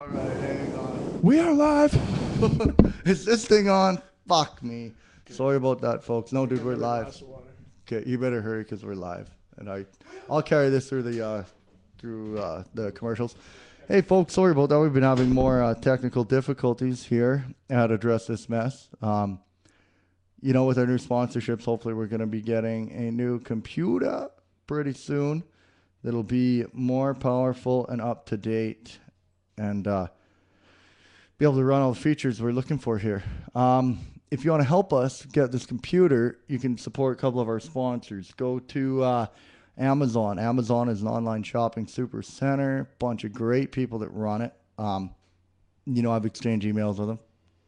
All right, hang on. We are live. Is this thing on? Fuck me. Sorry about that, folks. No, dude, we're live. Okay, you better hurry because we're live, and I'll carry this through the commercials. Hey, folks, sorry about that. We've been having more technical difficulties here at Address This Mess. With our new sponsorships, hopefully we're going to be getting a new computer pretty soon that'll be more powerful and up to date, and be able to run all the features we're looking for here. If you want to help us get this computer, you can support a couple of our sponsors. Go to Amazon. Amazon is an online shopping super center. Bunch of great people that run it. I've exchanged emails with them.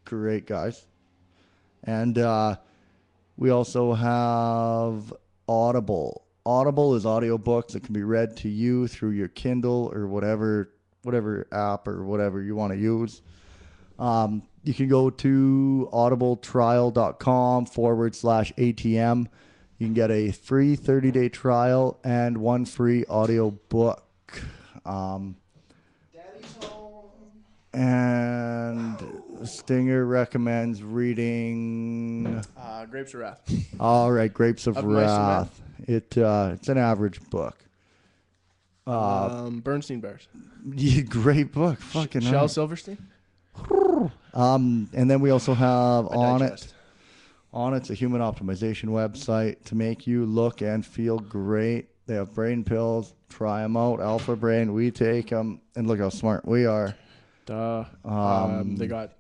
Great guys. And we also have Audible. Audible is audiobooks that can be read to you through your Kindle or whatever app or whatever you want to use. You can go to audibletrial.com/ATM. You can get a free 30-day trial and one free audio book. Daddy's home. And Stinger recommends reading. Grapes of Wrath. All right, Grapes of Of Mice and Men. Wrath. It's an average book. Bernstein Bears. Great book. Fucking Shel hell. Silverstein. And then we also have My On It. digest. On It's a human optimization website to make you look and feel great. They have brain pills. Try them out. Alpha Brain. We take them, and look how smart we are. Duh. They got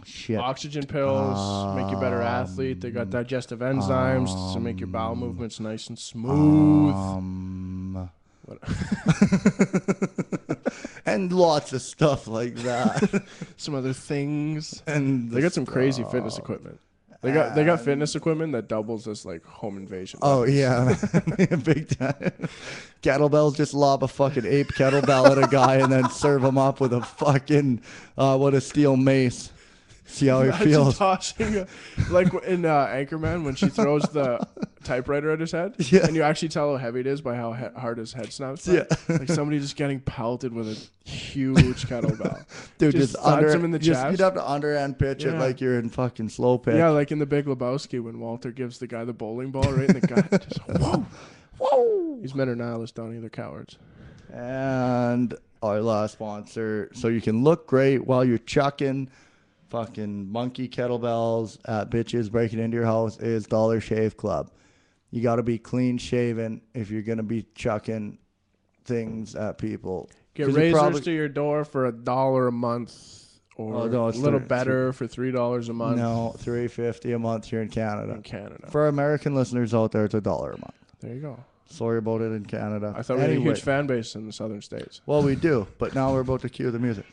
Shit. oxygen pills, make you a better athlete. They got digestive enzymes to make your bowel movements nice and smooth. What- And lots of stuff like that. Some other things. And They got some crazy fitness equipment. They got fitness equipment that doubles as like home invasion. Oh weapons. yeah, big time. Kettlebells, just lob a fucking ape kettlebell at a guy and then serve him up with a fucking a steel mace. See how he Imagine feels. tossing like in Anchorman when she throws the typewriter at his head, Yeah. and you actually tell how heavy it is by how hard his head snaps. Yeah. Like somebody just getting pelted with a huge kettlebell. Dude, just just thuds under him in the you'd chest. have to underhand pitch it Yeah. like you're in fucking slow pitch. Yeah, like in The Big Lebowski when Walter gives the guy the bowling ball, right? And the guy just whoa. Whoa. These men are nihilists, Donnie. They're cowards. And our last sponsor, so you can look great while you're chucking fucking monkey kettlebells at bitches breaking into your house, is Dollar Shave Club. You got to be clean shaven if you're going to be chucking things at people. Get 'Cause you razors probably- to your door for $1 a month, or Oh, no, a it's little three- better for $3 a month No, $3.50 a month here in Canada. in Canada. For American listeners out there, it's $1 a month. There you go. Sorry about it in Canada. I thought we had a Anyway, huge fan base in the southern states. well, we do, but now we're about to cue the music.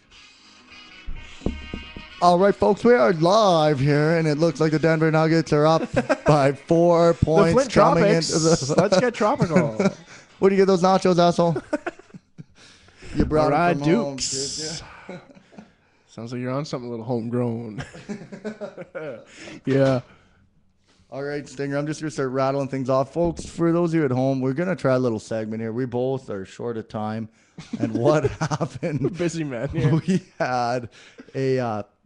All right, folks, we are live here, and it looks like the Denver Nuggets are up by 4 The points Flint coming Tropics. into the. Let's get tropical. Where do you get those nachos, asshole? You brought All right, them from home, Dukes. did Sounds like you're on something a little homegrown. Yeah. you? All right, Stinger, I'm just going to start rattling things off. Folks, for those of you at home, we're going to try a little segment here. We both are short of time. And what happened? Busy man here. We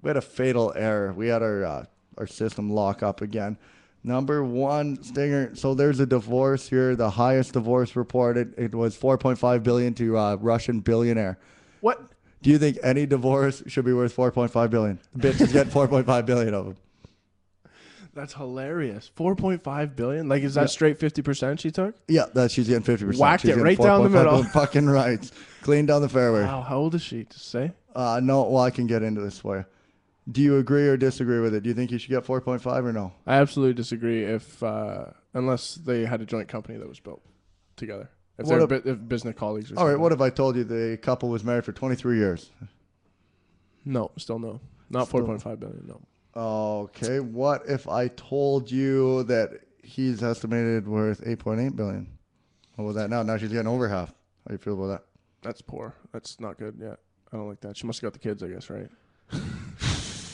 had a fatal error. We had our system lock up again. Number one, Stinger. So there's a divorce here. The highest divorce reported. It was 4.5 billion to Russian billionaire. What? Do you think any divorce should be worth 4.5 billion? The bitches get 4.5 billion of them. That's hilarious. 4.5 billion? Like, is that straight 50% she took? Yeah, that she's getting 50%. Whacked She's it getting right down the 4.5 middle. billion fucking rights. Clean down the fairway. Wow. How old is she? To say? No, well, I can get into this for you. Do you agree or disagree with it? Do you think you should get 4.5 or no? I absolutely disagree. If unless they had a joint company that was built together. If What they're if business colleagues or All right, something. what if I told you the couple was married for 23 years? No, still no. Not Still- 4.5 billion. No. Okay, what if I told you that he's estimated worth 8.8 billion? What was that now? Now she's getting over half. How do you feel about that? That's poor. That's not good. Yeah, I don't like that. She must have got the kids, I guess, right?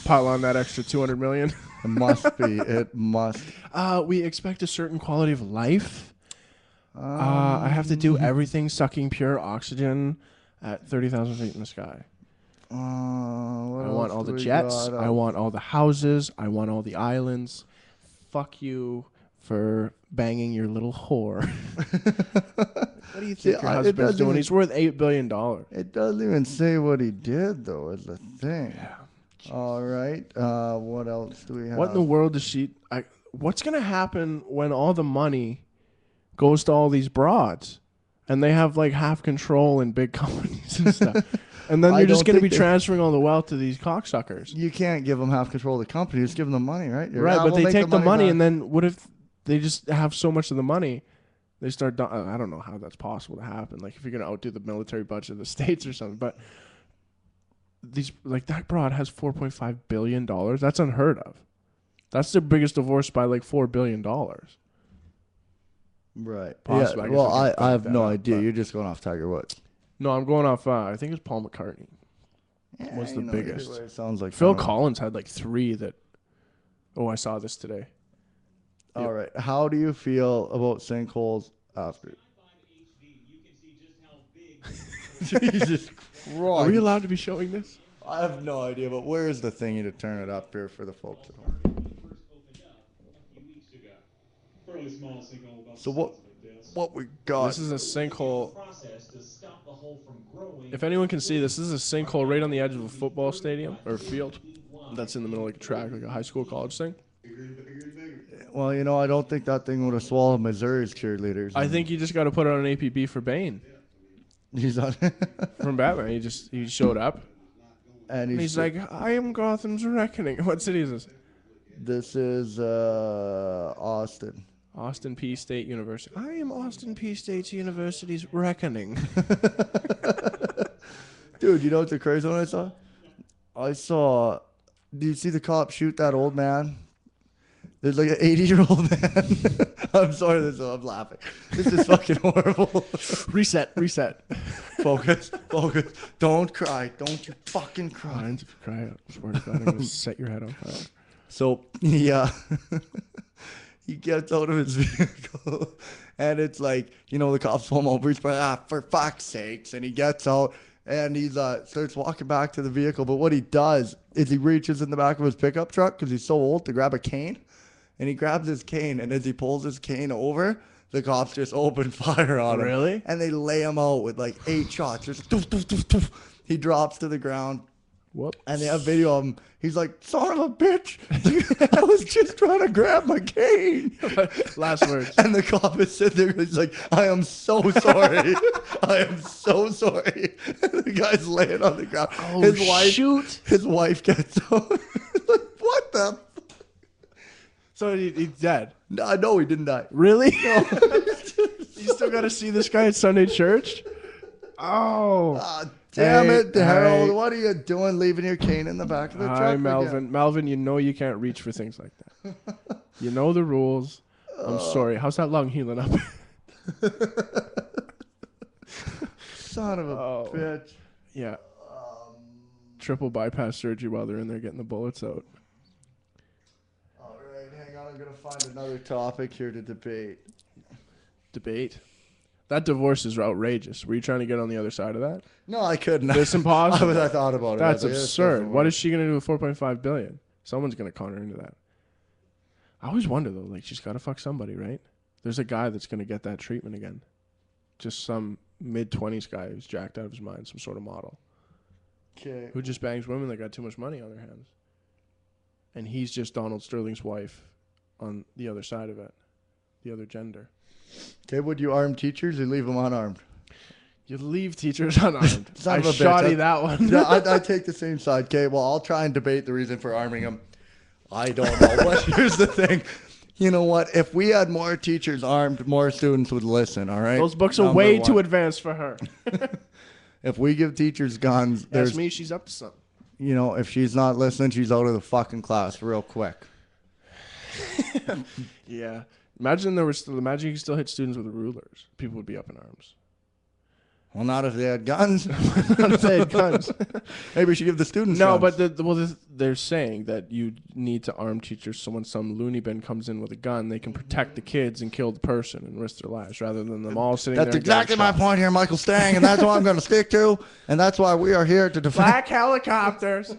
Pile on that extra 200 million. It must be. It must. We expect a certain quality of life. I have to do everything sucking pure oxygen at 30,000 feet in the sky. What I want else all do the we jets. got? I want all the houses. I want all the islands. Fuck you for banging your little whore. What do you think your husband's doing? He's worth $8 billion. It doesn't even say what he did, though, is the thing. Yeah. All right. What else do we have? What in the world is she? What's going to happen when all the money goes to all these broads and they have like half control in big companies and stuff? And then you're just going to be transferring all the wealth to these cocksuckers. You can't give them half control of the company. Just give them the money, right? Right, but they take the money and then what if they just have so much of the money? They start. I don't know how that's possible to happen. Like if you're going to outdo the military budget of the states or something, but these like that broad has $4.5 billion. That's unheard of. That's the biggest divorce by like $4 billion. Right. Possibly. Yeah. Well, I have no up, idea. You're just going off Tiger Woods. No, I'm going off. I think it's Paul McCartney. Yeah, Was the biggest. It sounds like Phil Collins had like 3 that. Oh, I saw this today. All right. How do you feel about sinkholes after? Jesus Christ. Are we allowed to be showing this? I have no idea, but where is the thingy to turn it up here for the folks at home? So what we got? This is a sinkhole. If anyone can see this is a sinkhole right on the edge of a football stadium or field that's in the middle of like a track, like a high school college thing. Well, I don't think that thing would have swallowed Missouri's cheerleaders. I think you just got to put it on an APB for Bane. He's on From Batman. He showed up. and He's like, I am Gotham's reckoning. What city is this? This is Austin. Austin P State University. I am Austin P State University's reckoning. Dude, you know what's the crazy one I saw? Do you see the cop shoot that old man? There's like an 80-year-old man. I'm sorry, I'm laughing. This is fucking horrible. Reset. Focus. Don't cry. Don't you fucking cry. If you cry out, I swear to God, I'm going to set your head on fire. So, he gets out of his vehicle, and it's like, the cops pull him over. He's like, for fuck's sakes. And he gets out, and he starts walking back to the vehicle. But what he does is he reaches in the back of his pickup truck because he's so old to grab a cane. And he grabs his cane, and as he pulls his cane over, the cops just open fire on him. Really? And they lay him out with like 8 shots. Just doof, doof, doof, doof. He drops to the ground. Whoop. And they have video of him. He's like, son of a bitch. I was just trying to grab my cane. Last words. And the cop is sitting there. He's like, I am so sorry. I am so sorry. And the guy's laying on the ground. Oh, shoot. His wife gets out. Like, what the? So he's dead. No, he didn't die. Really? No. You still got to see this guy at Sunday church? Oh. Damn it, Harold. What are you doing leaving your cane in the back of the truck? Hi, Melvin. Again? Melvin, you can't reach for things like that. You know the rules. I'm sorry. How's that lung healing up? Son of a bitch. Yeah. Triple bypass surgery while they're in there getting the bullets out. All right, hang on. I'm going to find another topic here to debate. Debate? That divorce is outrageous. Were you trying to get on the other side of that? No, I couldn't. It's impossible. I thought about it. That's absurd. What is she going to do with $4.5 billion? Someone's going to con her into that. I always wonder, though, like, she's got to fuck somebody, right? There's a guy that's going to get that treatment again. Just some mid-20s guy who's jacked out of his mind, some sort of model. Okay. Who just bangs women that got too much money on their hands. And he's just Donald Sterling's wife on the other side of it, the other gender. Okay, would you arm teachers or leave them unarmed? You leave teachers unarmed. I shoddy that one. Yeah, I take the same side. Okay, well, I'll try and debate the reason for arming them. I don't know. Here's the thing. You know what? If we had more teachers armed, more students would listen, all right? Those books are way too advanced for her. If we give teachers guns, that's me. She's up to something. If she's not listening, she's out of the fucking class real quick. Yeah. Imagine you could still hit students with rulers. People would be up in arms. Well, not if they had guns. Not if they had guns. Maybe we should give the students No, guns. but they're saying that you need to arm teachers so when some loony bin comes in with a gun, they can protect the kids and kill the person and risk their lives rather than them all sitting there. That's and getting exactly my shot. point here, Michael Stang, and that's what I'm going to stick to, and that's why we are here to defend. Black helicopters.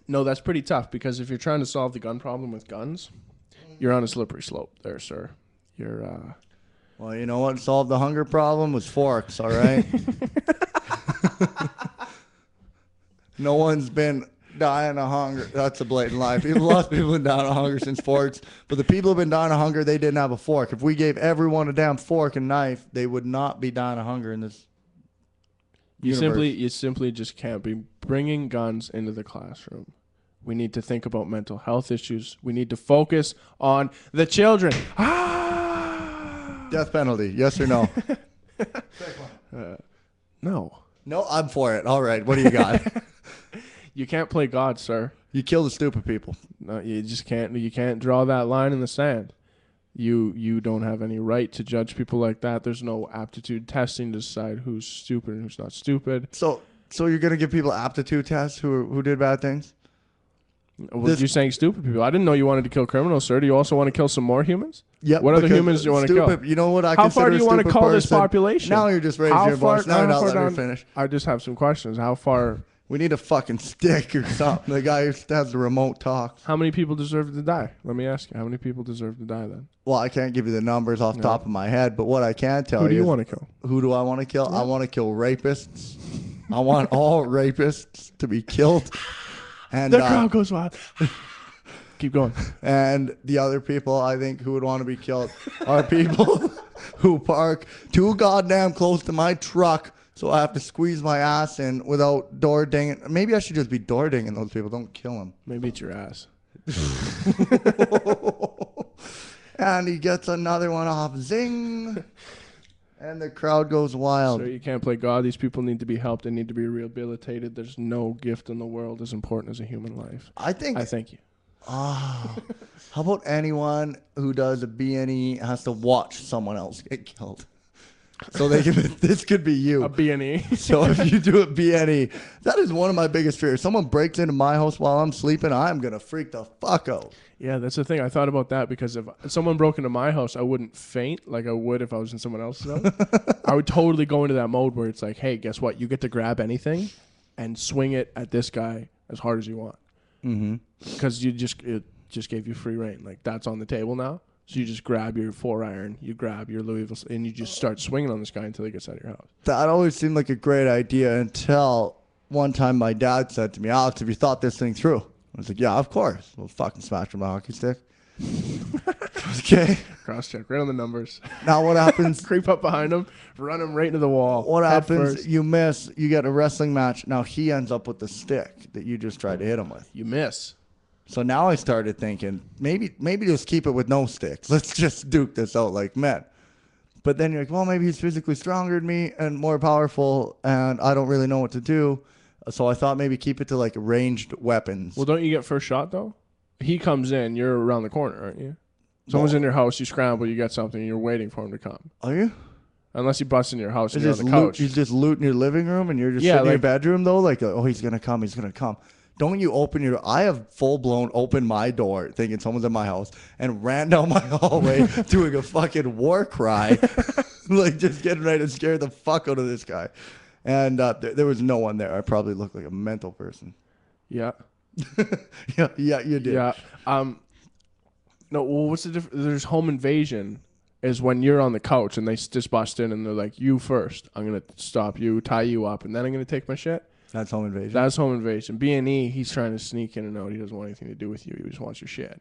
No, that's pretty tough because if you're trying to solve the gun problem with guns, you're on a slippery slope there, sir. You're Well, you know what solved the hunger problem was forks, all right? No one's been dying of hunger. That's a blatant lie. Lots of people have been dying of hunger since forks. But the people who've been dying of hunger, they didn't have a fork. If we gave everyone a damn fork and knife, they would not be dying of hunger in this universe. you simply just can't be bringing guns into the classroom. We need to think about mental health issues. We need to focus on the children. Death penalty, yes or no? No. No, I'm for it. All right, what do you got? You can't play God, sir. You kill the stupid people. No, you just can't. You can't draw that line in the sand. You don't have any right to judge people like that. There's no aptitude testing to decide who's stupid and who's not stupid. So you're gonna give people aptitude tests who did bad things? Well, you're saying stupid people. I didn't know you wanted to kill criminals, sir. Do you also want to kill some more humans? Yep. What other because humans do you want to kill? You know what I How consider far do you want to stupid call this person? population? Now you're just raising your voice. Now you're not letting me finish. I just have some questions. How far? We need a fucking stick or something. The guy who has the remote talks. How many people deserve to die? Let me ask you. How many people deserve to die then? Well, I can't give you the numbers off the top of my head, but what I can tell Who do you you is want to kill? who do I want to kill? I want to kill rapists. I want all rapists to be killed. And The crowd goes wild. Keep going. And the other people I think who would want to be killed are people who park too goddamn close to my truck, so I have to squeeze my ass in without door dinging. Maybe I should just be door dinging those people. Don't kill them. Maybe it's your ass. And he gets another one off. Zing. And the crowd goes wild. So you can't play God. These people need to be helped. They need to be rehabilitated. There's no gift in the world as important as a human life. I think. I thank you. How about anyone who does a BNE has to watch someone else get killed? So they can, this could be you. A B&E. So if you do a BNE, that is one of my biggest fears. Someone breaks into my house while I'm sleeping, I'm going to freak the fuck out. Yeah, that's the thing. I thought about that because if someone broke into my house, I wouldn't faint like I would if I was in someone else's house. I would totally go into that mode where it's like, hey, guess what? You get to grab anything and swing it at this guy as hard as you want. Because it just gave you free reign. Like, that's on the table now. So you just grab your 4-iron, you grab your Louisville, and you just start swinging on this guy until he gets out of your house. That always seemed like a great idea until one time my dad said to me, Alex, have you thought this thing through? I was like, yeah, of course. We'll fucking smash with my hockey stick. Okay. Cross check, right on the numbers. Now what happens? Creep up behind him, run him right into the wall. What head happens? first. You miss. You get a wrestling match. Now he ends up with the stick that you just tried to hit him with. You miss. So now I started thinking, maybe just keep it with no sticks. Let's just duke this out like men. But then you're like, well, maybe he's physically stronger than me and more powerful, and I don't really know what to do. So I thought maybe keep it to like ranged weapons. Well, don't you get first shot though? He comes in, you're around the corner, aren't you? Someone's in your house, you scramble, you get something, and you're waiting for him to come. Are you? Unless he busts in your house and Is you're on the couch. he's just looting your living room and you're just sitting in your bedroom though? Like, oh, he's going to come, he's going to come. Don't you open your... I have full-blown opened my door thinking someone's in my house and ran down my hallway doing a fucking war cry. Like, just getting ready to scare the fuck out of this guy. And there was no one there. I probably looked like a mental person. Yeah. yeah, you did. Yeah. No, well, what's the difference? There's home invasion is when you're on the couch and they just bust in and they're like, you first. I'm going to stop you, tie you up, and then I'm going to take my shit. That's home invasion. That's home invasion. B&E, he's trying to sneak in and out. He doesn't want anything to do with you. He just wants your shit.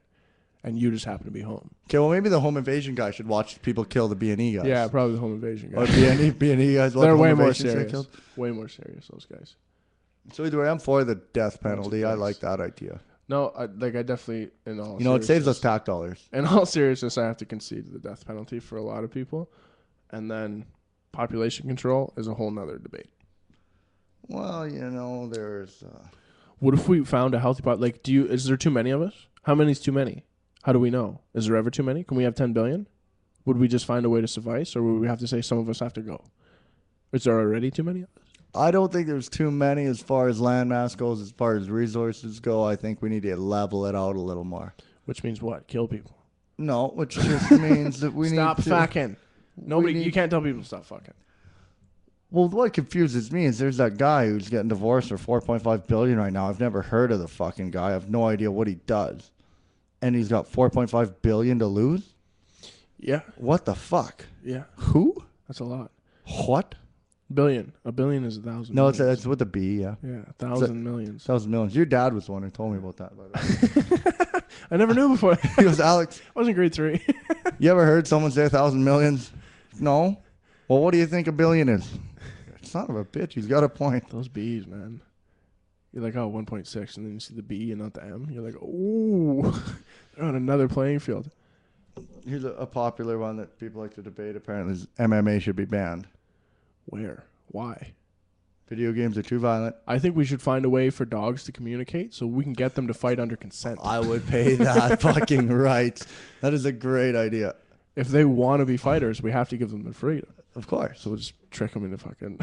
And you just happen to be home. Okay, well, maybe the home invasion guy should watch people kill the B&E guys. Yeah, probably the home invasion Or guys. B&E guys. They're way more invasion serious. killed. Way more serious, those guys. So either way, I'm for the death penalty. I like that idea. No, I definitely, in all You know, it saves us seriousness- tax dollars. In all seriousness, I have to concede the death penalty for a lot of people. And then population control is a whole nother debate. Well, you know, there's... What if we found a healthy like, is there too many of us? How many is too many? How do we know? Is there ever too many? Can we have 10 billion? would we just find a way to suffice, or would we have to say some of us have to go? Is there already too many of us? I don't think there's too many as far as landmass goes. As far as resources go, I think we need to level it out a little more. Which means what? Kill people. No, which just means that we Stop need to... fucking. Nobody, need- you can't tell people to stop fucking. Well, what confuses me is there's that guy who's getting divorced for $4.5 billion right now. I've never heard of the fucking guy. I have no idea what he does. And he's got $4.5 billion to lose? Yeah, What the fuck? yeah, Who? that's a lot. What? Billion. A billion is 1,000. No, it's millions. it's with a B, yeah. Yeah, 1,000 millions. 1,000 millions. Your dad was the one who told me about that, by the way. I never knew before. He goes, Alex, I was in grade 3. you ever heard someone say 1,000 millions? No? Well, what do you think a billion is? Son of a bitch, he's got a point. Those B's, man. You're like, oh, 1.6, and then you see the B and not the M. You're like, ooh, they're on another playing field. Here's a popular one that people like to debate. Apparently, is MMA should be banned. Where? Why? Video games are too violent. I think we should find a way for dogs to communicate so we can get them to fight under consent. I would pay that fucking right. That is a great idea. If they want to be fighters, we have to give them the freedom. Of course. So we'll just trick them into fucking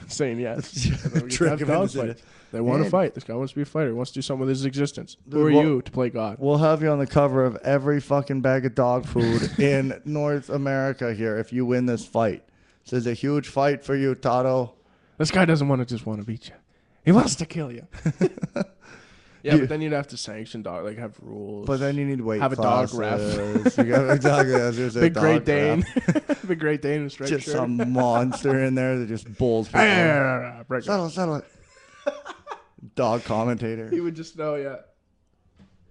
saying yes. And then we get to Trick have 'em dog into fights. They want to Man. fight. This guy wants to be a fighter. He wants to do something with his existence. Who Dude, are well- you to play God? We'll have you on the cover of every fucking bag of dog food in North America here if you win this fight. This is a huge fight for you, Tato. This guy doesn't want to beat you. He wants to kill you. Yeah, but then you'd have to sanction dog, like have rules. But then you need weight Have a dog classes. You got- exactly. There's a Big dog Great Dane. ref. Big Great Dane in a striped Just shirt. some monster in there that just bowls people. Break it. Settle it. Dog commentator. He would just know, yeah.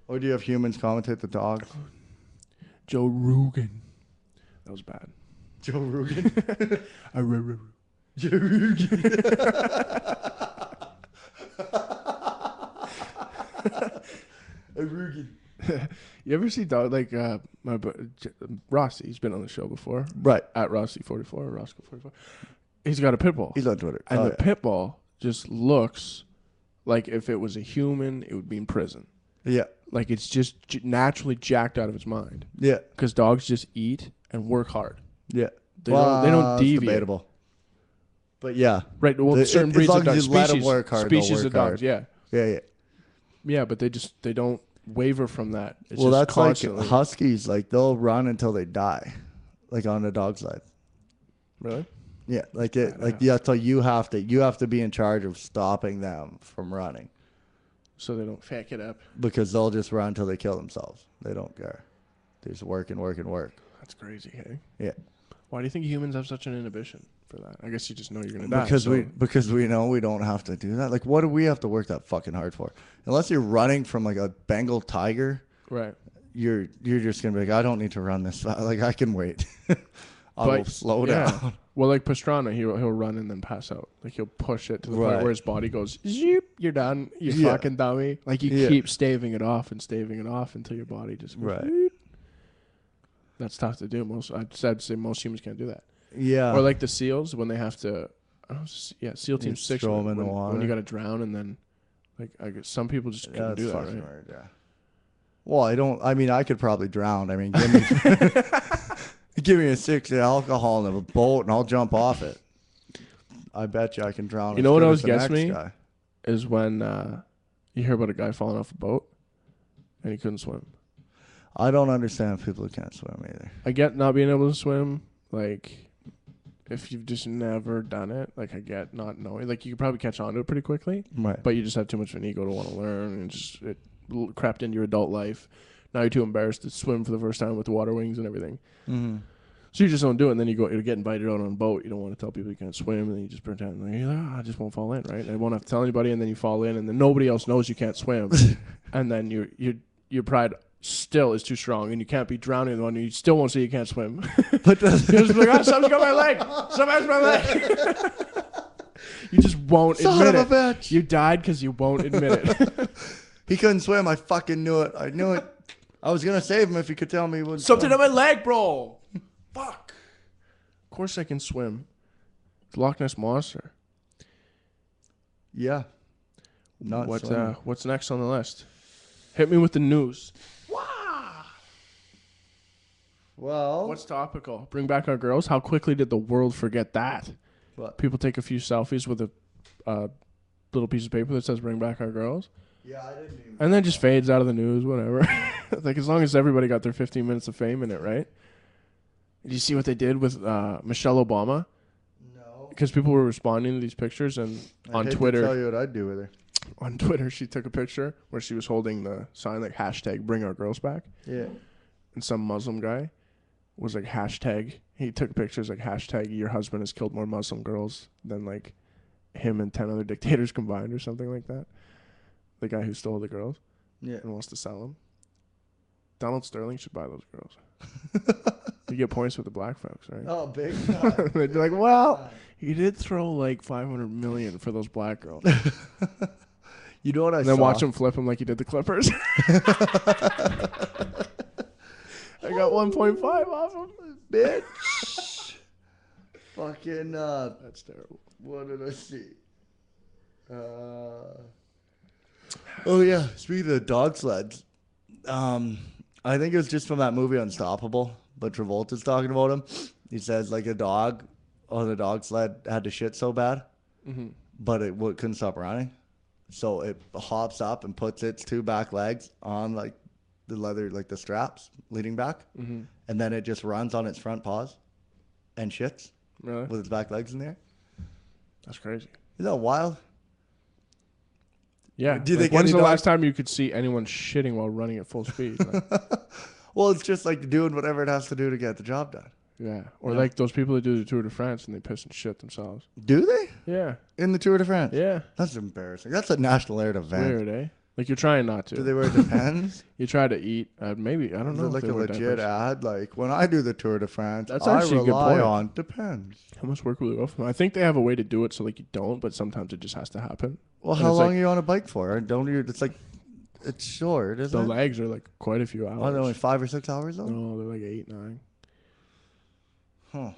Or do you have humans commentate the dogs? Joe Rogan. That was bad. Joe Rogan. Joe Rogan. You ever see dog like Rossi? He's been on the show before. Right. At Rossi44 or Roscoe44. He's got a pit bull. He's on Twitter. And Oh, the yeah. pit bull just looks like if it was a human, it would be in prison. Yeah. Like it's just naturally jacked out of its mind. Yeah. Because dogs just eat and work hard. Yeah. They don't it's deviate. debatable. But yeah. Right. Well, certain as breeds long of as dogs, you let 'em species, work hard, they'll species work of dogs, hard. yeah. Yeah, yeah. Yeah, but they don't waver from that. It's Well, just that's constantly. like huskies. Like they'll run until they die, like on the dog side. Really? Yeah, like it. Like yeah, so you have to be in charge of stopping them from running So they don't fuck it up. because they'll just run until they kill themselves. They don't care. They just work and work and work. That's crazy, hey? Yeah, Why do you think humans have such an inhibition for that? I guess you just know you're going to die. because we know we don't have to do that. Like, what do we have to work that fucking hard for? Unless you're running from like a Bengal tiger, Right. you're just gonna be like, I don't need to run this fast. Like I can wait. I'll But, slow yeah. down. Well, like Pastrana, he'll run and then pass out. Like he'll push it to the point Right. where his body goes, zoop, you're done. You Yeah. fucking dummy. Like you Yeah. keep staving it off until your body just goes, Right. zoop. That's tough to do. I'd say most humans can't do that. Yeah. Or like the SEALs when they have to, SEAL Team You 6 throw 'em in the when water. you got to drown and then, like I guess some people just Yeah, couldn't that's do that, fucking right? weird, yeah. Well, I mean, I could probably drown. I mean, give me, give me a 6 of alcohol and a boat, and I'll jump off it. I bet you I can drown. You as know what good always as the gets next me? guy. Is when you hear about a guy falling off a boat and he couldn't swim. I don't understand people who can't swim either. I get not being able to swim. Like, if you've just never done it, like I get not knowing. Like you could probably catch on to it pretty quickly, Right. but you just have too much of an ego to want to learn, and it crept into your adult life. Now you're too embarrassed to swim for the first time with the water wings and everything. Mm-hmm. So you just don't do it, and then you get invited out on a boat. You don't want to tell people you can't swim, and then you just pretend like, I just won't fall in, right? And I won't have to tell anybody, and then you fall in, and then nobody else knows you can't swim, and then your pride still is too strong, and you can't be drowning in the one. You still won't say you can't swim. But You're just like, oh, something's got my leg. Something's my leg. You just won't son admit of a it. bitch. You died because you won't admit it. He couldn't swim. I fucking knew it. I knew it. I was gonna save him if he could tell me he wouldn't. Something swim. on my leg, bro. Fuck. Of course I can swim. The Loch Ness Monster. Yeah. Not swimming. What's next on the list? Hit me with the news. Well, What's topical? Bring back our girls. How quickly did the world forget that? what? People take a few selfies with a little piece of paper that says "Bring back our girls," Yeah, I didn't even. and then just fades out of the news. Whatever. Like as long as everybody got their 15 minutes of fame in it, right? Did you see what they did with Michelle Obama? No. Because people were responding to these pictures, and on I hate Twitter, to tell you what I'd do with her. on Twitter, she took a picture where she was holding the sign like hashtag Bring Our Girls Back, Yeah. and some Muslim guy was like hashtag. He took pictures like hashtag Your husband has killed more Muslim girls than like him and 10 other dictators combined or something like that. The guy who stole the girls Yeah. and wants to sell them. Donald Sterling should buy those girls. You get points with the black folks, right? Oh, big time. They'd be like, well, he did throw like $500 million for those black girls. You know what I And saw? then watch him flip him like he did the Clippers. I got 1.5 off him. Bitch. Fucking, That's terrible. what did I see? Oh, yeah. Speaking of the dog sleds, I think it was just from that movie Unstoppable, but Travolta's talking about him. He says, like, a dog on the dog sled had to shit so bad, but it couldn't stop running. So it hops up and puts its two back legs on, like, the leather, like the straps leading back, and then it just runs on its front paws and shits Really? with its back legs in there. That's crazy. Isn't that wild? Yeah. Do you Like, think when's any the dog- last time you could see anyone shitting while running at full speed? Like, Well, it's just like doing whatever it has to do to get the job done. yeah. Or Yeah. like those people that do the Tour de France and they piss and shit themselves. Do they? Yeah. In the Tour de France? Yeah. That's embarrassing. That's a national air event. Weird, eh? Like you're trying not to. Do they wear Depends? You try to eat. Maybe. I don't Is know. it if like they a wear legit diapers. ad? Like, when I do the Tour de France, That's I actually a good rely point. on Depends. How much work will you go for? I think they have a way to do it so like you don't, but sometimes it just has to happen. Well, And how it's long like- are you on a bike for? Don't you? It's like, it's short, isn't The it? legs are like quite a few hours. Are they only 5 or 6 hours though? No, they're like 8, 9. Huh.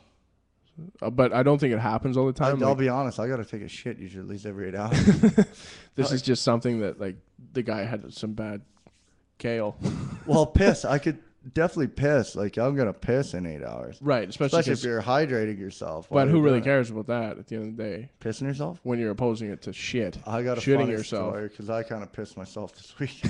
But I don't think it happens all the time. I'll Like, be honest. I gotta take a shit usually at least every 8 hours. this is just something that like the guy had some bad kale. Well, piss. I could definitely piss. Like, I'm gonna piss in 8 hours, Right, especially especially if 'cause- you're hydrating yourself. while but who you're really doing it. cares about that at the end of the day Pissing yourself? when you're opposing it to shit? I got a Shitting funny yourself. story because I kind of pissed myself this week.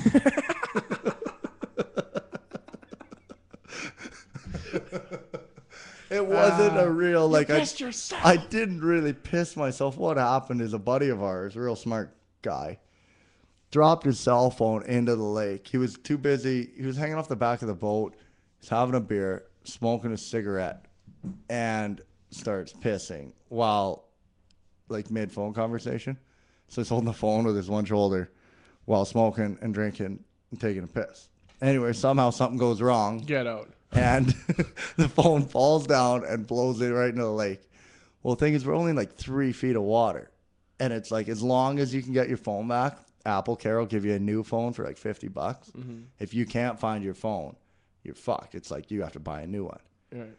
It wasn't a real like I didn't really piss myself. What happened is a buddy of ours, a real smart guy, dropped his cell phone into the lake. He was too busy. He was hanging off the back of the boat. He's having a beer, smoking a cigarette, and starts pissing while like mid phone conversation. So he's holding the phone with his one shoulder while smoking and drinking and taking a piss. Anyway, somehow something goes wrong Get out. and the phone falls down and blows it right into the lake. Well, the thing is, we're only in like 3 feet of water. And it's like, as long as you can get your phone back, Apple Care will give you a new phone for like $50. If you can't find your phone, you're fucked. It's like you have to buy a new one. Right.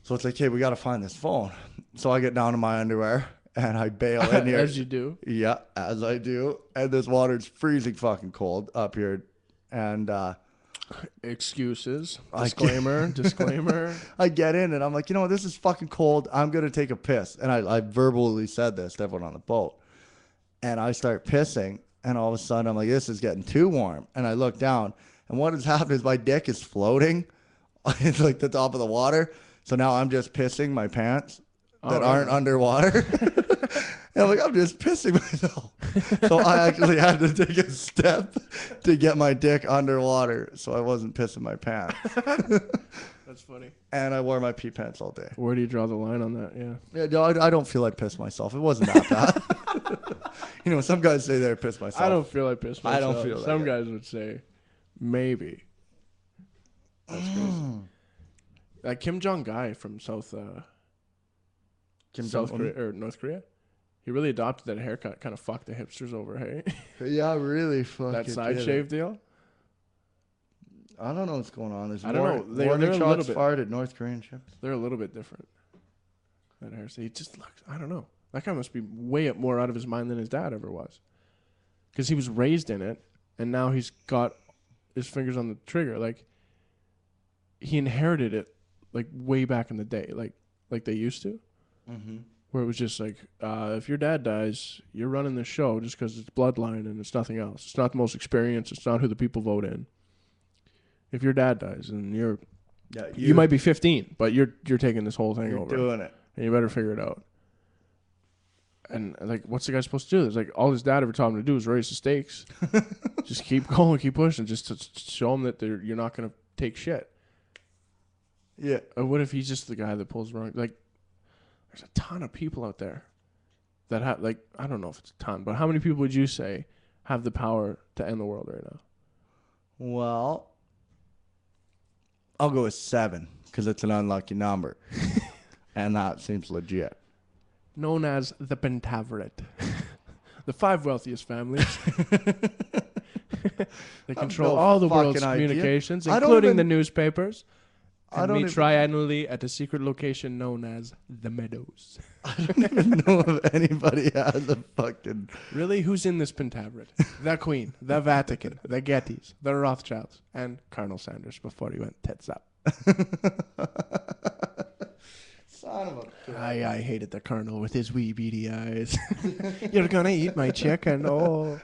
So it's like, hey, we got to find this phone. So I get down to my underwear and I bail in here. As you do. Yeah, as I do. And this water's freezing fucking cold up here. And Excuses. I Disclaimer. I get in and I'm like, you know what, this is fucking cold. I'm going to take a piss. And I verbally said this to everyone on the boat. And I start pissing. And all of a sudden, I'm like, this is getting too warm. And I look down. And what has happened is my dick is floating in like the top of the water. So now I'm just pissing my pants that aren't underwater. And I'm like, I'm just pissing myself. So I actually had to take a step to get my dick underwater so I wasn't pissing my pants. That's funny. And I wore my pee pants all day. Where do you draw the line on that? Yeah. Yeah, no, I don't feel like piss myself. It wasn't that bad. You know, some guys say they're piss myself. I don't feel like piss I myself. don't feel like Some it. guys would say maybe. That's crazy. That Kim Jong guy from South Korea or North Korea, he really adopted that haircut. Kind of fucked the hipsters over. Hey, Yeah, really fucking that side did it. shave deal. I don't know what's going on. There's I don't know. They're warning a little shots bit- fired at North Korean ships. They're a little bit different. That hair. He just looks. I don't know. That guy must be way more out of his mind than his dad ever was. Because he was raised in it, and now he's got his fingers on the trigger. Like, he inherited it like way back in the day, like they used to, where it was just like, if your dad dies, you're running the show just because it's bloodline and it's nothing else. It's not the most experienced. It's not who the people vote in. If your dad dies and you might be 15, but you're taking this whole thing over. Doing it. And you better figure it out. And like, what's the guy supposed to do? It's like all his dad ever taught him to do is raise the stakes. Just keep going, keep pushing, just to show him that you're not gonna take shit. Yeah. Or what if he's just the guy that pulls wrong? Like, there's a ton of people out there that have, like, I don't know if it's a ton, but how many people would you say have the power to end the world right now? Well, I'll go with 7 because it's an unlucky number, and that seems legit. Known as the Pentaveret. The 5 wealthiest families. They control all the world's communications, including the newspapers. And meet triannually at a secret location known as the Meadows. I don't even know if anybody has a fucking... Really? Who's in this Pentaveret? The Queen, the Vatican, the Gettys, the Rothschilds, and Colonel Sanders before he went tits up. Son of a... I hated the Colonel with his wee beady eyes. You're gonna eat my chicken, oh.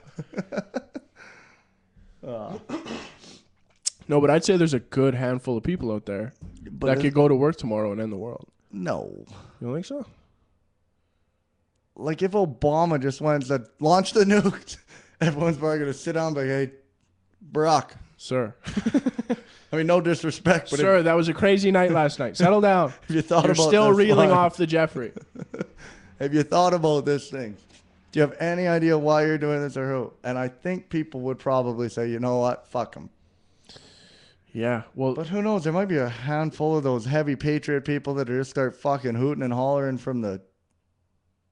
No, but I'd say there's a good handful of people out there that could go to work tomorrow and end the world. No. You don't think so? Like, if Obama just went and said, launch the nukes, everyone's probably going to sit down and be like, hey, Barack. Sir. I mean, no disrespect, but... Sir, that was a crazy night last night. Settle down. If you thought You're about still this reeling line, off the Jeffrey. Have you thought about this thing? Do you have any idea why you're doing this or who? And I think people would probably say, you know what? Fuck them. Yeah, well... But who knows? There might be a handful of those heavy patriot people that just start fucking hooting and hollering from the...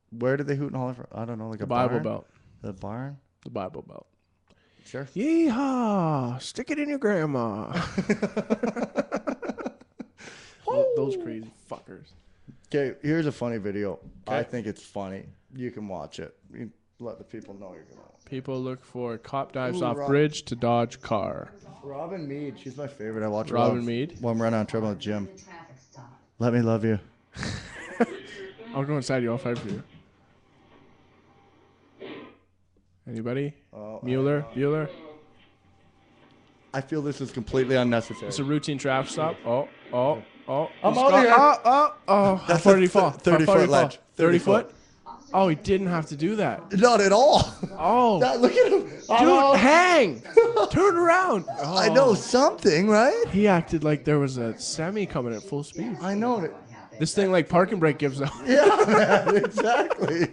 Where did they hoot and holler from? I don't know, like the a Bible barn? Belt. The barn? The Bible Belt. Sure. Yeehaw! Stick it in your grandma. Those crazy fuckers. Okay, here's a funny video. Okay. I think it's funny. You can watch it. You let the people know you're going to. People look for cop dives Ooh, off bridge to dodge car. Robin Mead, she's my favorite. I watch her Robin Mead? when I'm running on treadmill at the gym. Let me love you. I'll go inside you. I'll fight for you. Anybody? Mueller? Bueller? I feel this is completely unnecessary. It's a routine traffic stop. Oh. I'm out here. How far did he fall? 30-foot ledge. 30 foot? Oh, he didn't have to do that. Not at all. Oh. Look at him. Dude, hang! Turn around. Oh. I know something, right? He acted like there was a semi coming at full speed. I know it. This thing like parking brake gives out. Yeah, man, exactly.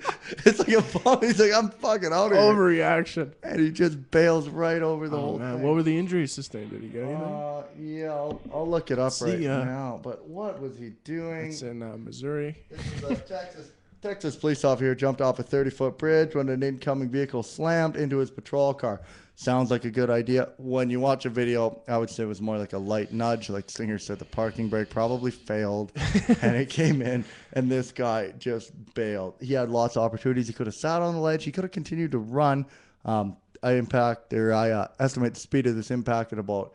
It's like a bomb. He's like, I'm fucking out of here. Overreaction. And he just bails right over the whole Man, thing. what were the injuries sustained? Did he get anything? Yeah, I'll look it up right ya. now. But what was he doing? It's in Missouri. This is a Texas police officer jumped off a 30-foot bridge when an incoming vehicle slammed into his patrol car. Sounds like a good idea. When you watch a video, I would say it was more like a light nudge. Like Stinger said, the parking brake probably failed, and it came in, and this guy just bailed. He had lots of opportunities. He could have sat on the ledge. He could have continued to run. I estimate the speed of this impact at about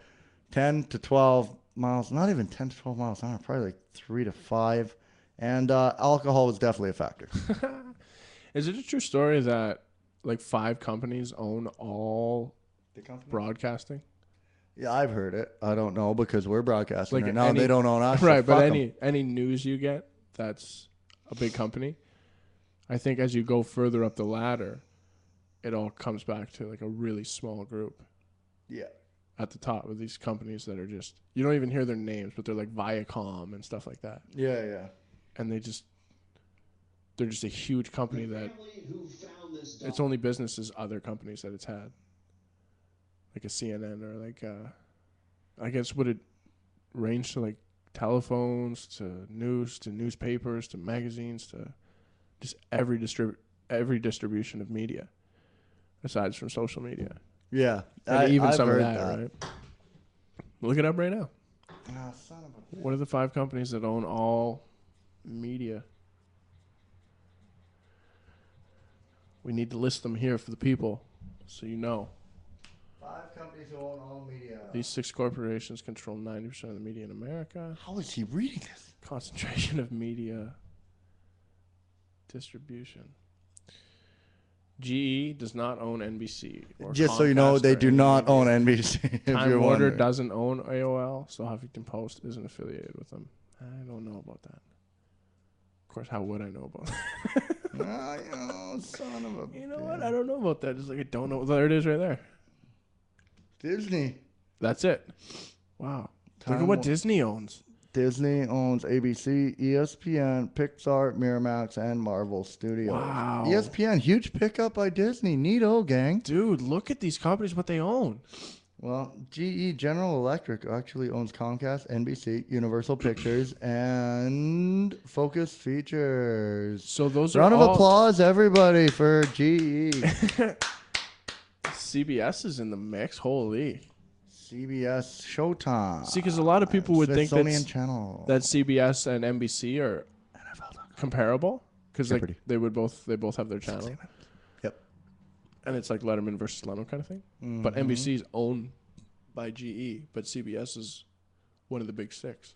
10 to 12 miles. Not even 10 to 12 miles an hour. Probably like 3 to 5. And alcohol was definitely a factor. Is it a true story that like 5 companies own all broadcasting? Yeah, I've heard it. I don't know because we're broadcasting Like right now. They don't own us. Right, so but fuck 'em. any news you get that's a big company, I think as you go further up the ladder, it all comes back to like a really small group. Yeah. At the top of these companies that are just, you don't even hear their names, but they're like Viacom and stuff like that. Yeah. And they're just a huge company that its only business is other companies that it's had, like a CNN or like I guess would it range to like telephones to news to newspapers to magazines to just every distribution of media aside from social media. Yeah. And even I've some of heard that, right? Look it up right now. Oh, son of a bitch. What are the 5 companies that own all media? We need to list them here for the people, so you know. 5 5 companies who own all media. These 6 corporations control 90% of the media in America. How is he reading this? Concentration of media distribution. GE does not own NBC. Or Just so you know, Comcast they or do any not media. own NBC. If Time you're Warner wondering. doesn't own AOL, so Huffington Post isn't affiliated with them. I don't know about that. Of course, how would I know about that? Ah, you know, son of a. You know what? I don't know about that. Just like I don't know. There it is right there. Disney. That's it. Wow. Look Time at what Wa- Disney owns. Disney owns ABC, ESPN, Pixar, Miramax, and Marvel Studios. Wow. ESPN, huge pickup by Disney. Neato, gang. Dude, look at these companies, what they own. Well, GE General Electric actually owns Comcast, NBC, Universal Pictures, and Focus Features. So those Round are of all applause, everybody, for GE. CBS is in the mix. Holy. CBS Showtime. See, because a lot of people would think Smithsonian that Channel. CBS and NBC are comparable because like Jeopardy. they both have their channel. Yep. And it's like Letterman versus Leno kind of thing. But NBC is owned by GE, but CBS is one of the big 6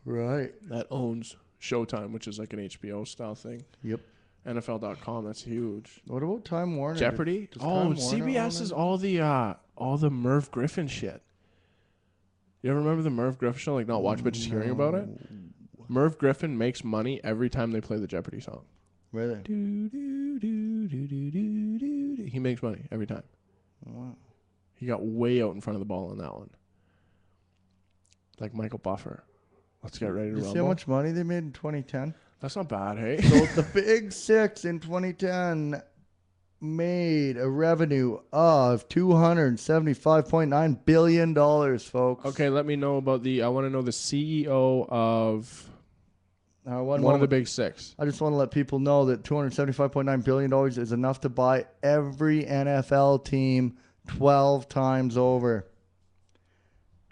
Right. that owns Showtime, which is like an HBO style thing. Yep. NFL.com, that's huge. What about Time Warner? Jeopardy. Does Oh, Time Warner CBS own is it? all the Merv Griffin shit. You ever remember the Merv Griffin show? Like not watch, but just hearing about it. Merv Griffin makes money every time they play the Jeopardy song. Really? Do, do, do, do, do, do, do, do. He makes money every time. Wow. He got way out in front of the ball on that one. Like Michael Buffer. Let's get ready to You see how rumble. much money they made in 2010? That's not bad, hey? So the big 6 in 2010 made a revenue of $275.9 billion, folks. Okay, let me know about I want to know the CEO of One one of the moment. big 6. I just want to let people know that $275.9 billion is enough to buy every NFL team 12 times over.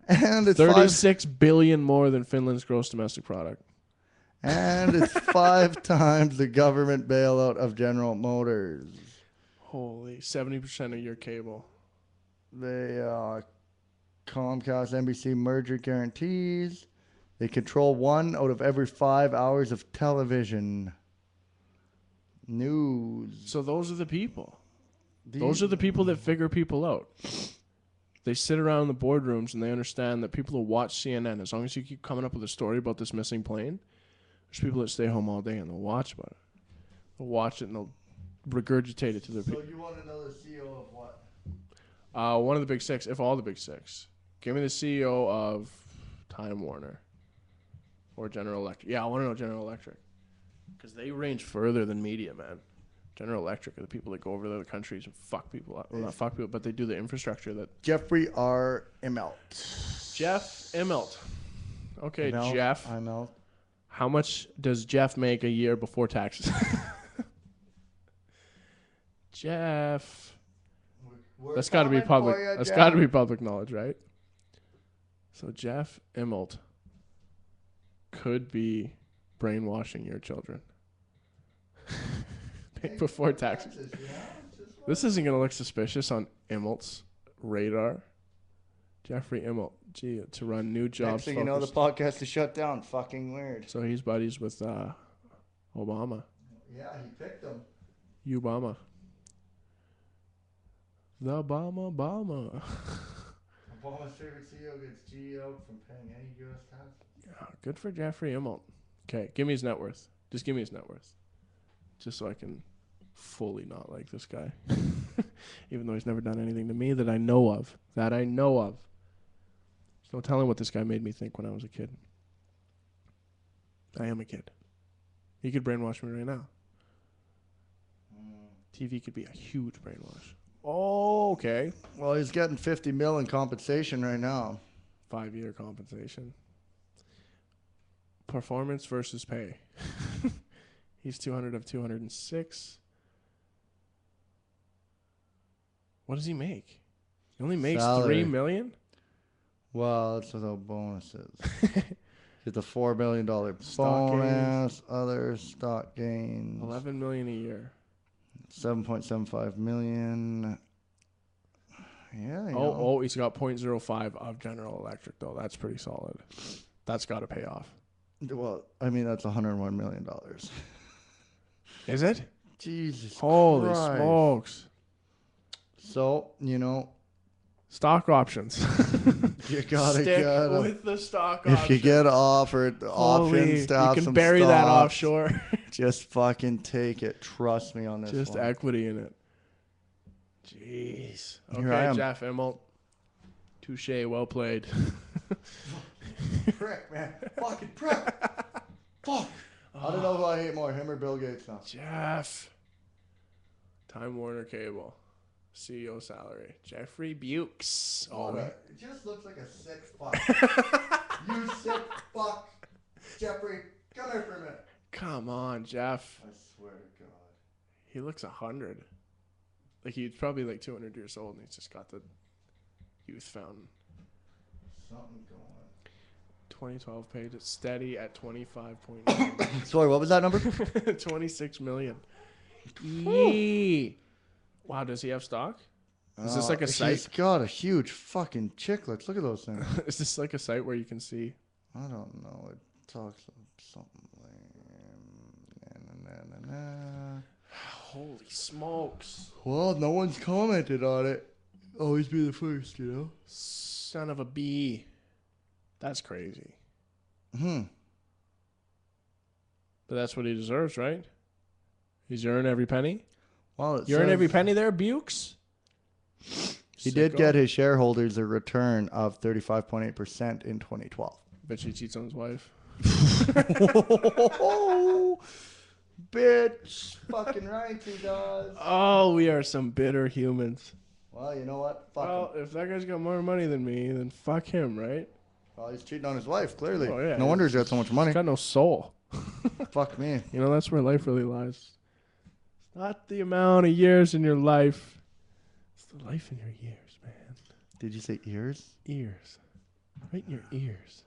And it's 36 billion more than Finland's gross domestic product. And it's 5 times the government bailout of General Motors. Holy, 70% of your cable. They Comcast NBC merger guarantees. They control 1 out of every 5 hours of television. News. So those are the people. Those are the people that figure people out. They sit around in the boardrooms and they understand that people will watch CNN. As long as you keep coming up with a story about this missing plane, there's people that stay home all day and they'll watch about it. They'll watch it and they'll regurgitate it to their people. So you want to know the CEO of what? One of the big 6, if all the big 6. Give me the CEO of Time Warner or General Electric. Yeah, I want to know General Electric because they range further than media, man. General Electric are the people that go over to other countries and fuck people up. Well, not fuck people, but they do the infrastructure that. Jeffrey R. Immelt. Jeff Immelt. Okay, Immelt, Jeff. Immelt. How much does Jeff make a year before taxes? Jeff. That's got to be public. That's got to be public knowledge, right? So Jeff Immelt could be brainwashing your children before taxes. This isn't going to look suspicious on Immelt's radar. Jeffrey Immelt, gee, to run new jobs. Next thing you know, the podcast is shut down. Fucking weird. So he's buddies with Obama. Yeah, he picked them. Obama. The Obama. Obama's favorite CEO gets GEO from paying any U.S. tax. Yeah, good for Jeffrey Immelt. Okay, give me his net worth. Just give me his net worth. Just so I can fully not like this guy. Even though he's never done anything to me that I know of. There's no telling what this guy made me think when I was a kid. I am a kid. He could brainwash me right now. TV could be a huge brainwash. Oh, okay. Well, he's getting $50 million in compensation right now. 5-year compensation. Performance versus pay. He's 200 of 206. What does he make? He only makes Salary. $3 million? Well, it's without bonuses. It's a $4 million Stock bonus, other stock gains. $11 million a year. 7.75 million. Yeah. You Oh, know. oh, he's got 0.05 of General Electric though. That's pretty solid. That's got to pay off. Well, I mean that's $101 million. Is it? Jesus Holy Christ. smokes! So Stock options. you gotta Stick get with the stock if options. you get offered the options to have you can some bury that stocks, offshore. just fucking take it. Trust me on this. Just one. equity in it. Jeez. Here I Okay, am. Jeff Immelt. Touche. Well played. Prick, man. Fucking prick. Fuck. I don't know who I hate more, him or Bill Gates now. Jeff. Time Warner Cable. CEO salary. Jeffrey Bukes. Oh, It just looks like a sick fuck. You sick fuck. Jeffrey, come here for a minute. come on, Jeff. I swear to God. He looks 100. Like he's probably like 200 years old, and he's just got the youth fountain. Something going. 2012 page. It's steady at 25.9. Sorry, what was that number? 26 million. Yee. Wow, does he have stock? Is this like a site? He's got a huge fucking chicklets. Look at those things. Is this like a site where you can see? I don't know. It talks something like. Holy smokes. Well, no one's commented on it. Always be the first, you know? Son of a bee. That's crazy. But that's what he deserves, right? He's earned every penny. Well, You earn every penny there, Bukes? He did get his shareholders a return of 35.8% in 2012. Bet he cheats on his wife. Bitch. Fucking right he does. Oh, we are some bitter humans. Well, you know what? Fuck Well, him. if that guy's got more money than me, then fuck him, right? Well, he's cheating on his wife, clearly. Oh, yeah. No wonder he's got so much money. He's got no soul. Fuck me. You know, that's where life really lies. It's not the amount of years in your life. It's the life in your years, man. Did you say ears? Ears. Right in your ears.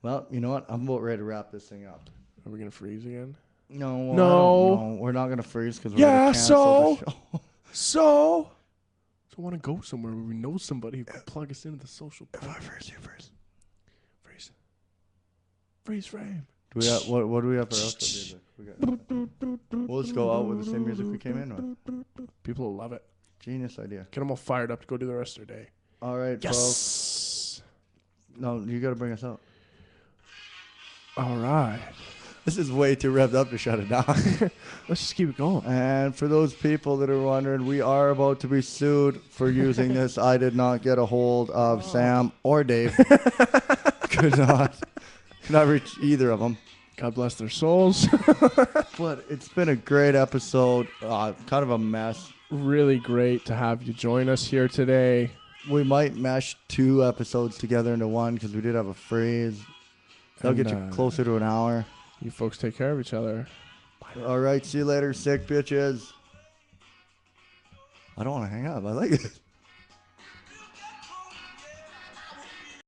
Well, you know what? I'm about ready to wrap this thing up. Are we going to freeze again? No. Well, No. I don't know. We're not going to freeze because we're Yeah, going to cancel so? the show. So I want to go somewhere where we know somebody who can plug us into the social If I platform. freeze, you freeze. Freeze. Freeze frame. Do we have, what do we have for outro music? We got, we'll just go out with the same music we came in with. People will love it. Genius idea. Get them all fired up to go do the rest of their day. All right, folks. Yes. No, you got to bring us out. All right. This is way too revved up to shut it down. Let's just keep it going. And for those people that are wondering, we are about to be sued for using this. I did not get a hold of Sam or Dave. Could not reach either of them. God bless their souls. But it's been a great episode. Kind of a mess. Really great to have you join us here today. We might mesh 2 episodes together into one because we did have a freeze. That'll And, get you closer to an hour. You folks take care of each other. All right, see you later, sick bitches. I don't want to hang up. I like it.